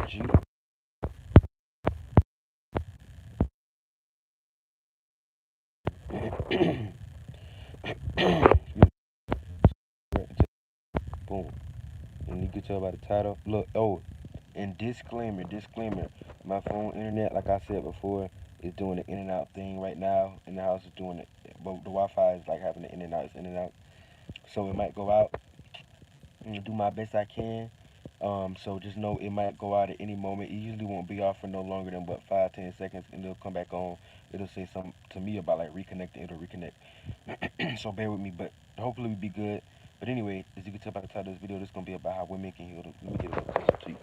energy. Boom. And you can tell by the title. Look, oh, and disclaimer. My phone internet, like I said before, is doing the in and out thing right now. In the house is doing it, but the Wi-Fi is like having the in and out, it's in and out. So it might go out. And do my best I can. So just know it might go out at any moment. It usually won't be off for no longer than what 5, 10 seconds, and it'll come back on. It'll say something to me about like reconnecting. It'll reconnect. So bear with me, but hopefully we be good. But anyway, as you can tell by the title of this video, this is gonna be about how women can heal them. Let me get a little closer to you.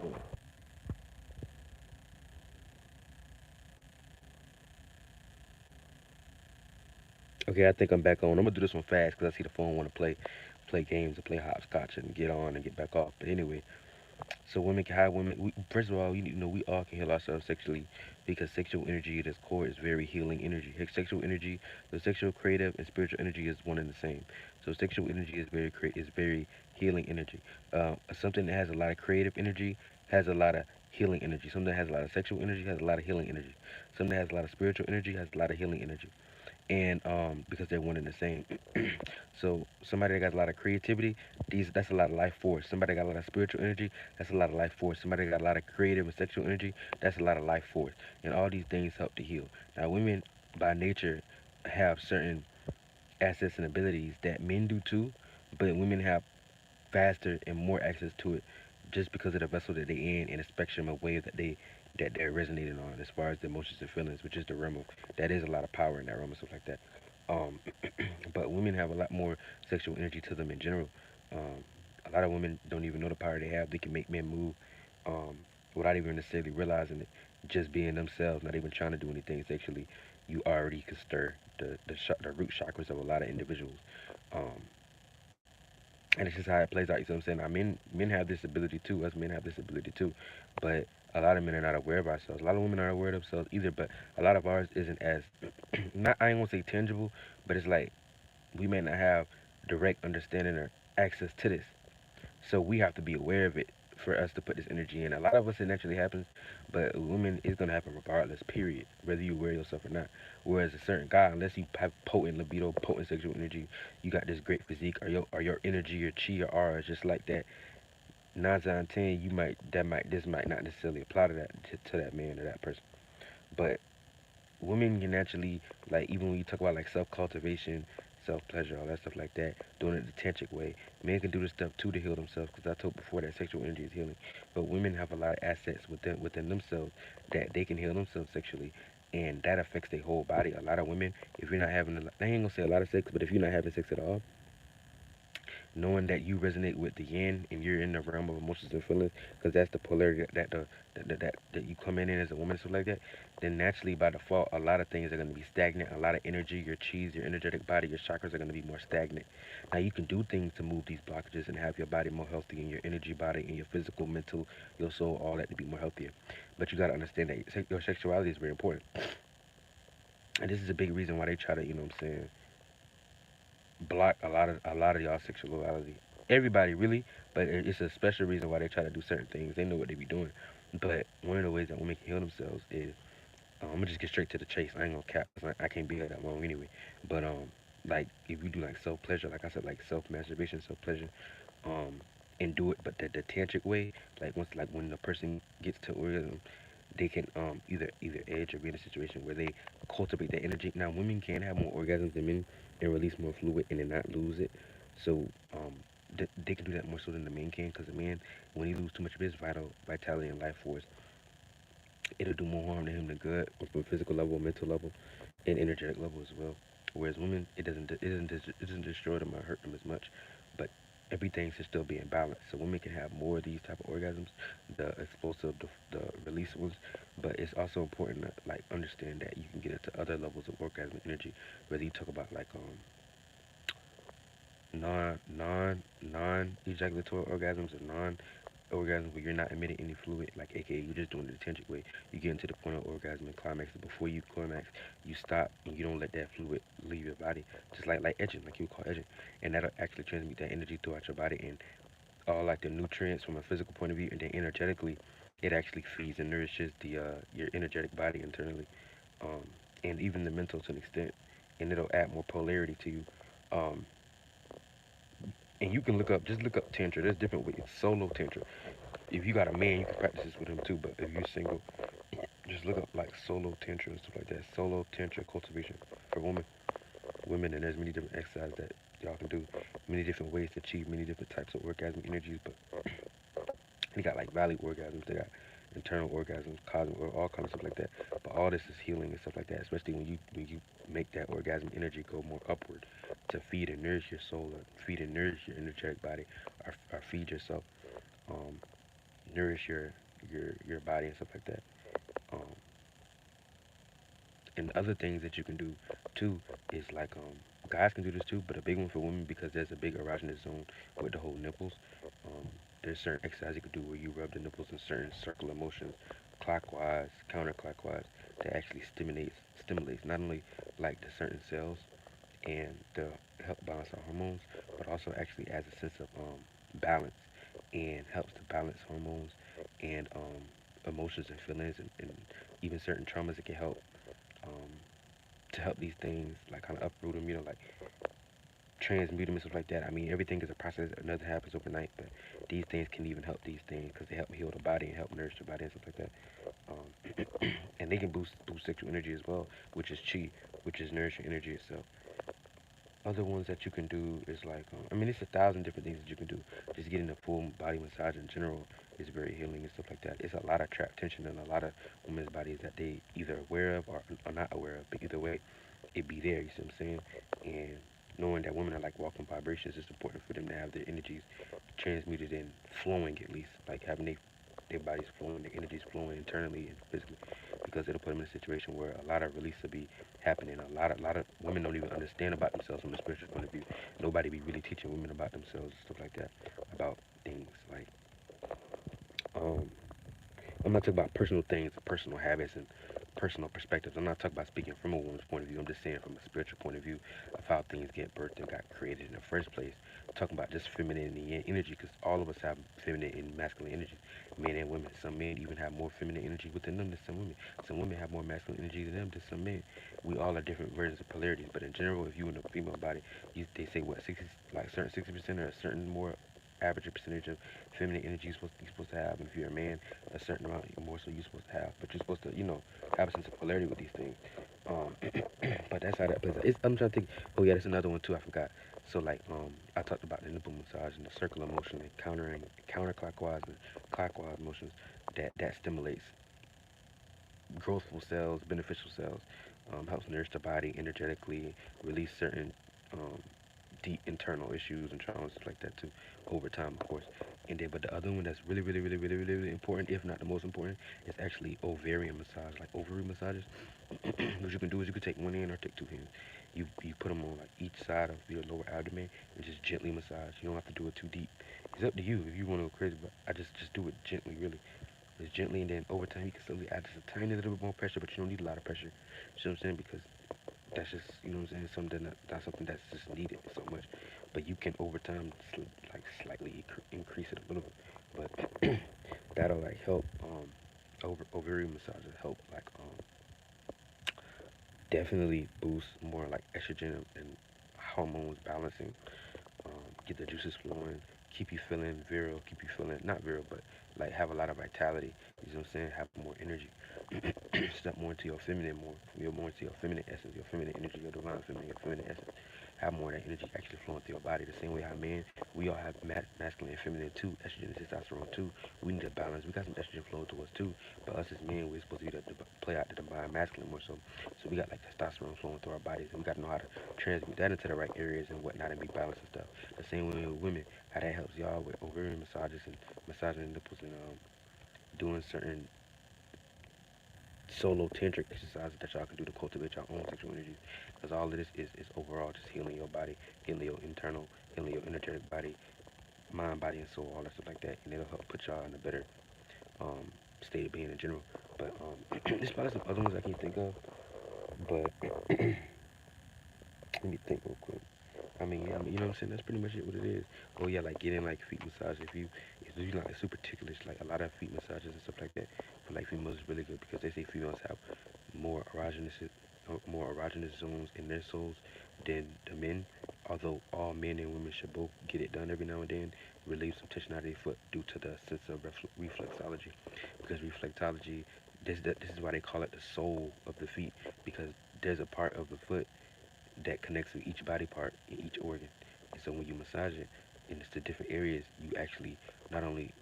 Okay, I think I'm back on. I'm gonna do this one fast because I see the phone want to play games and play hopscotch and get on and get back off. But anyway, so women can hide women. First of all, you need to know we all can heal ourselves sexually because sexual energy at its core is very healing energy. Sexual energy, the sexual, creative, and spiritual energy is one and the same. So sexual energy is very healing energy. Something that has a lot of creative energy has a lot of healing energy. Something that has a lot of sexual energy has a lot of healing energy. Something that has a lot of spiritual energy has a lot of healing energy, and because they're one and the same. So somebody that got a lot of creativity, that's a lot of life force. Somebody that got a lot of spiritual energy, that's a lot of life force. Somebody that got a lot of creative and sexual energy, that's a lot of life force. And all these things help to heal. Now women by nature have certain assets and abilities that men do too, but women have faster and more access to it just because of the vessel that they in and the spectrum of ways that they're resonating on as far as the emotions and feelings, which is the realm of that is a lot of power in that realm and stuff like that. Um, but women have a lot more sexual energy to them in general. Um, a lot of women don't even know the power they have. They can make men move um, without even necessarily realizing it. Just being themselves, not even trying to do anything sexually, you already can stir the root chakras of a lot of individuals. Um, and it's just how it plays out. You know what I'm saying? Men have this ability too. Us men have this ability too, but a lot of men are not aware of ourselves. A lot of women aren't aware of themselves either. But a lot of ours isn't as not. I ain't gonna say tangible, but it's like we may not have direct understanding or access to this. So we have to be aware of it for us to put this energy in. A lot of us it naturally happens, but women it's gonna happen regardless. Period. Whether you aware yourself or not. Whereas a certain guy, unless you have potent libido, potent sexual energy, you got this great physique, or your energy, your chi, your aura is just like that. 9 out of 10, you might that might this might not necessarily apply to to that man or that person. But women can naturally, like, even when you talk about like self cultivation, self pleasure, all that stuff like that, doing it the tantric way, men can do this stuff too to heal themselves. Because I told before that sexual energy is healing, but women have a lot of assets within themselves that they can heal themselves sexually, and that affects their whole body. A lot of women, if you're not having, I ain't gonna say a lot of sex, but if you're not having sex at all, knowing that you resonate with the yin and you're in the realm of emotions and feelings, because that's the polarity that you come in as a woman and stuff like that, then naturally by default, a lot of things are going to be stagnant. A lot of energy, your cheese, your energetic body, your chakras are going to be more stagnant. Now you can do things to move these blockages and have your body more healthy, and your energy body and your physical, mental, your soul, all that to be more healthier. But you got to understand that your sexuality is very important, and this is a big reason why they try to, what I'm saying, block a lot of y'all sexuality. Everybody really, but it's a special reason why they try to do certain things. They know what they be doing. But one of the ways that women can heal themselves is I'm gonna just get straight to the chase. I ain't gonna cap 'cause I can't be here that long anyway. But like if you do like self pleasure, like I said, like self masturbation, self pleasure, um, and do it, but the tantric way, like once like when the person gets to orgasm, they can either edge or be in a situation where they cultivate that energy. Now women can have more orgasms than men and release more fluid and then not lose it. So they can do that more so than the men can, because the man, when he lose too much of his vitality and life force, it'll do more harm to him than good from a physical level, mental level, and energetic level as well. Whereas women, it doesn't destroy them or hurt them as much, but everything should still be in balance. So women can have more of these type of orgasms, the explosive, the release ones, but it's also important to like understand that you can get into other levels of orgasm energy. Whether you talk about like non ejaculatory orgasms or non orgasms where you're not emitting any fluid, like aka you're just doing it the tantric way. You get into the point of orgasm and climax. Before you climax, you stop and you don't let that fluid leave your body. Just like edging, like you would call edging, and that'll actually transmit that energy throughout your body and all like the nutrients from a physical point of view, and then energetically. It actually feeds and nourishes the your energetic body internally, um, and even the mental to an extent, and it'll add more polarity to you. Um, and you can just look up tantra. There's different ways. Solo tantra. If you got a man, you can practice this with him too. But if you're single, just look up like solo tantra and stuff like that. Solo tantra cultivation for women, and there's many different exercises that y'all can do. Many different ways to achieve many different types of orgasm energies. But they got like valley orgasms. They got internal orgasms, cosmic, or all kinds of stuff like that. But all this is healing and stuff like that. Especially when you make that orgasm energy go more upward to feed and nourish your soul, or feed and nourish your energetic body, or feed yourself, um, nourish your body and stuff like that. Um, and other things that you can do too is like guys can do this too, but a big one for women because there's a big erogenous zone with the whole nipples. Um, there's certain exercises you can do where you rub the nipples in certain circular motions, clockwise, counterclockwise, that actually stimulates not only like the certain cells and to help balance our hormones, but also actually adds a sense of balance and helps to balance hormones and emotions and feelings and even certain traumas. It can help um, to help these things like kind of uproot them, like transmute them and stuff like that. I mean, everything is a process. Nothing happens overnight, but these things can even help these things because they help heal the body and help nourish the body and stuff like that. And they can boost sexual energy as well, which is chi, which is nourishing energy itself. Other ones that you can do is like, I mean, it's a thousand different things that you can do. Just getting a full body massage in general is very healing and stuff like that. It's a lot of trapped tension in a lot of women's bodies that they either aware of or are not aware of. But either way, it be there. You see what I'm saying? And knowing that women are like walking vibrations, it's important for them to have their energies transmuted and flowing at least, like having their bodies flowing, their energies flowing internally and physically, because it'll put them in a situation where a lot of release will be happening. A lot of women don't even understand about themselves from a spiritual point of view. Nobody be really teaching women about themselves and stuff like that, about things like um I'm not talking about personal things, personal habits, and personal perspectives. I'm not talking about speaking from a woman's point of view. I'm just saying from a spiritual point of view of how things get birthed and got created in the first place. Talking about just femininity and energy, because all of us have feminine and masculine energy, men and women. Some men even have more feminine energy within them than some women. Some women have more masculine energy than them than some men. We all are different versions of polarities, but in general, if you in a female body, they say what 60, like certain 60% or a certain more average percentage of feminine energy you're supposed to have. And if you're a man, a certain amount more so you're supposed to have. But you're supposed to, have a sense of polarity with these things. Um, but that's how that plays out. I'm trying to think. Oh yeah, that's another one too. I forgot. So like, I talked about the nipple massage and the circular motion and counterclockwise and clockwise motions that stimulates growthful cells, beneficial cells, helps nourish the body energetically, release certain um, deep internal issues and traumas stuff like that too over time, of course. And then, but the other one that's really, really, really, really, really, really important, if not the most important, is actually ovarian massage, like ovary massages. What you can do is you can take one hand or take two hands. You put them on like each side of your lower abdomen and just gently massage. You don't have to do it too deep. It's up to you if you want to go crazy, but I just do it gently, really. Just gently, and then over time you can slowly add just a tiny little bit more pressure, but you don't need a lot of pressure. You know what I'm saying? Because that's just, what I'm saying, something that's something that's just needed so much. But you can over time like slightly increase it a little bit. But that'll like help ovarian massage will help like definitely boost more like estrogen and hormones balancing, get the juices flowing, keep you feeling virile, keep you feeling not virile, but like have a lot of vitality. You know what I'm saying? Have more energy. Step more into your feminine, more into your feminine essence, your feminine energy, your divine feminine, your feminine essence. Have more of that energy actually flowing through your body. The same way how men, we all have masculine and feminine too, estrogen and testosterone too. We need to balance. We got some estrogen flowing to us too, but us as men, we're supposed to be the play out the divine masculine more so. So we got like testosterone flowing through our bodies, and we got to know how to transmute that into the right areas and whatnot and be balanced and stuff. The same way with women, how that helps y'all with ovarian massages and massaging the nipples and doing certain solo tantric exercises that y'all can do to cultivate your own sexual energies. Because all of this is overall just healing your body, healing your internal, healing your energetic body, mind, body, and soul, all that stuff like that. And it'll help put y'all in a better um, state of being in general. But there's probably some other ones I can't think of. But let me think real quick. I mean, you know what I'm saying? That's pretty much it. What it is. Oh yeah, like getting like feet massage. If If you like super ticklish, like a lot of feet massages and stuff like that, for like females is really good because they say females have more erogenous zones in their souls than the men. Although all men and women should both get it done every now and then, relieve some tension out of their foot due to the sense of reflexology. Because reflexology, this is why they call it the soul of the feet, because there's a part of the foot that connects with each body part in each organ. And so when you massage it and it's the different areas, you actually not only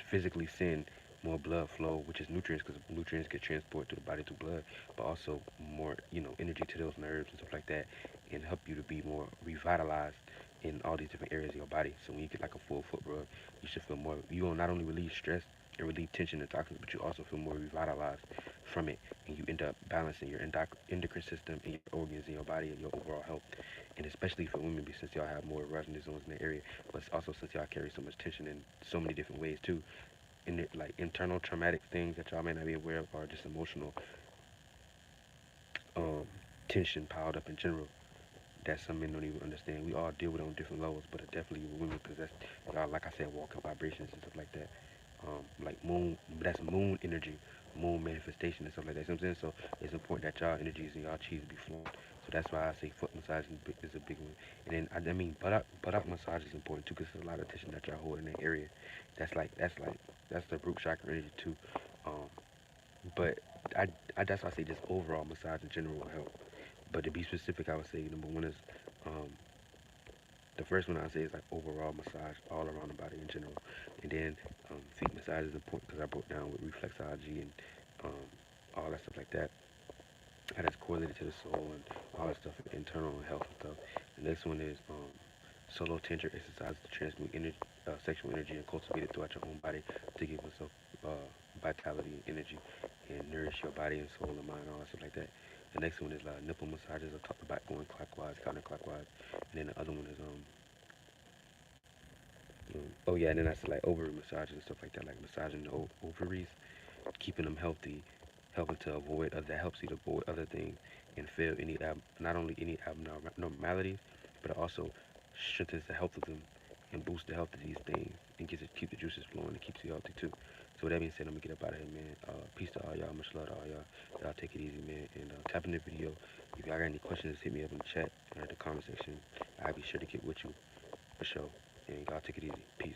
physically send more blood flow, which is nutrients, because nutrients get transported through the body through blood, but also more, energy to those nerves and stuff like that, and help you to be more revitalized in all these different areas of your body. So when you get like a full foot rub, you should feel more. You will not only relieve stress and relieve tension and toxins, but you also feel more revitalized from it, and you end up balancing your endocrine system and your organs in your body and your overall health. And especially for women, since y'all have more erogenous zones in the area, but also since y'all carry so much tension in so many different ways too, in it, like internal traumatic things that y'all may not be aware of, or just emotional um, tension piled up in general that some men don't even understand. We all deal with it on different levels, but definitely with women, because that's y'all, like I said, walking vibrations and stuff like that. Like moon, that's moon energy, moon manifestation and stuff like that. You know what I'm saying? So it's important that y'all energies and y'all chi be flowing. So that's why I say foot massage is a big one. And then I mean buttock massage is important too, because there's a lot of tension that y'all hold in that area. That's the root chakra energy too. Um, but that's why I say just overall massage in general will help. But to be specific, I would say number one is um, the first one I say is like overall massage all around the body in general, and then feet massage is important because I broke down with reflexology and um, all that stuff like that. How that's correlated to the soul and all that stuff, internal and health and stuff. The next one is solo tantric exercises to transmute sexual energy and cultivate it throughout your own body to give yourself vitality and energy and nourish your body and soul and mind and all that stuff like that. The next one is nipple massages. I talked about going clockwise, counterclockwise, and then the other one is oh yeah, and then I said like ovary massages and stuff like that, like massaging the ovaries, keeping them healthy, helping to avoid that helps you to avoid other things and feel not only any abnormalities, but it also strengthens the health of them and boosts the health of these things and keep the juices flowing and keeps you healthy too. So with that being said, I'm gonna get up out of here, man. Peace to all y'all, much love to all y'all. Y'all take it easy, man, and tap in the video. If y'all got any questions, hit me up in the chat or in the comment section. I'll be sure to get with you for sure. And y'all take it easy. Peace.